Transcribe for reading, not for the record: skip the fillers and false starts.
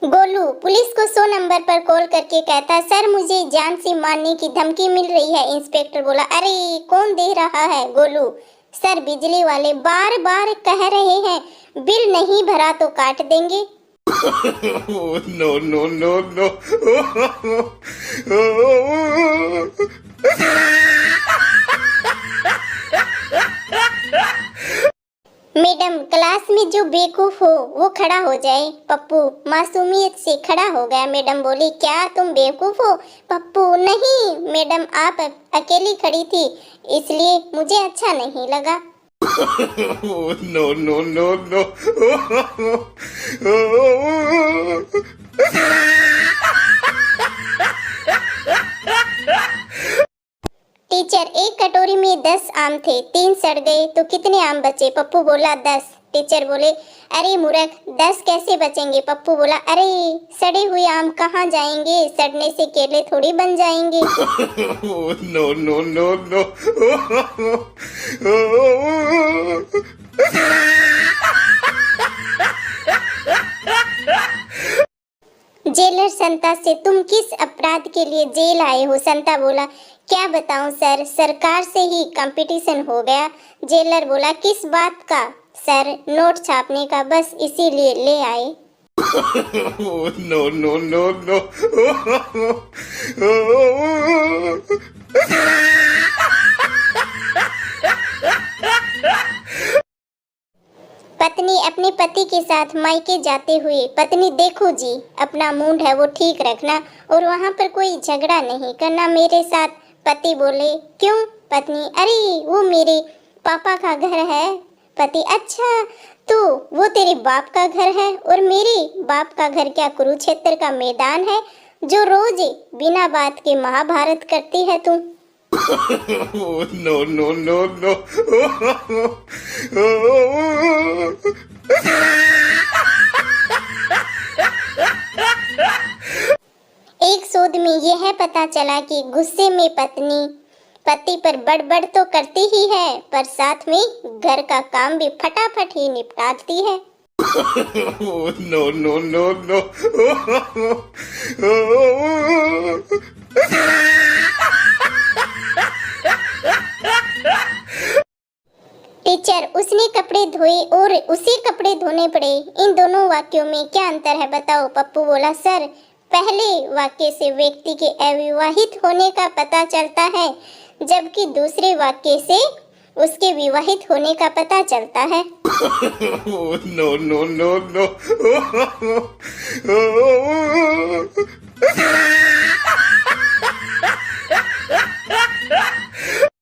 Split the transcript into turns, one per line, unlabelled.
Golu police को 100 number पर call करके कहता है, सर मुझे जान से मारने की धमकी मिल रही है। इंस्पेक्टर बोला, अरे कौन दे रहा है? गोलू, सर बिजली वाले बार बार कह रहे हैं बिल नहीं भरा तो काट देंगे।
No, no, no, no.
Madam, class में जो बेवकूफ हो वो खड़ा हो जाए। पप्पू मासूमियत से खड़ा हो गया। मैडम बोली, क्या तुम बेवकूफ हो? पप्पू, नहीं मैडम, आप अकेली खड़ी थी इसलिए मुझे अच्छा नहीं लगा।
No, no, no, no.
Teacher, एक कटोरी में 10 आम थे, 3 सड़ गए तो कितने आम बचे? पप्पू बोला, 10। टीचर बोले, अरे मूर्ख, 10 कैसे बचेंगे? पप्पू बोला, अरे सड़े हुए आम कहाँ जाएंगे? सड़ने से केले थोड़ी बन जाएंगे।
No, no, no, no.
Jailer Santa से, तुम किस अपराध के लिए जेल आए हो? संता बोला, क्या बताऊं सर, सरकार से ही कंपटीशन हो गया। जेलर बोला, किस बात का? सर, नोट छापने का, बस इसीलिए ले आए।
No, no, no, no.
पत्नी अपने पति के साथ मायके जाते हुए, पत्नी, देखो जी, अपना मूड है वो ठीक रखना और वहाँ पर कोई झगड़ा नहीं करना मेरे साथ। पति बोले, क्यों? पत्नी, अरे वो मेरे पापा का घर है। पति, अच्छा तो वो तेरे बाप का घर है? और मेरे बाप का घर क्या कुरुक्षेत्र का मैदान है जो रोज बिना बात के महाभारत करती है तू?
No, no, no, no.
एक शोध में यह पता चला कि गुस्से में पत्नी पति पर बड़बड़ तो करती ही है पर साथ में घर का काम भी फटाफट ही निपटाती है।
No, no, no, no.
Teacher, उसने कपड़े धोए और उसे कपड़े धोने पड़े, इन दोनों वाक्यों में क्या अंतर है बताओ? पप्पू बोला, सर पहले वाक्य से व्यक्ति के अविवाहित होने का पता चलता है जबकि दूसरे वाक्य से उसके विवाहित होने का पता चलता है।
No, no, no, no.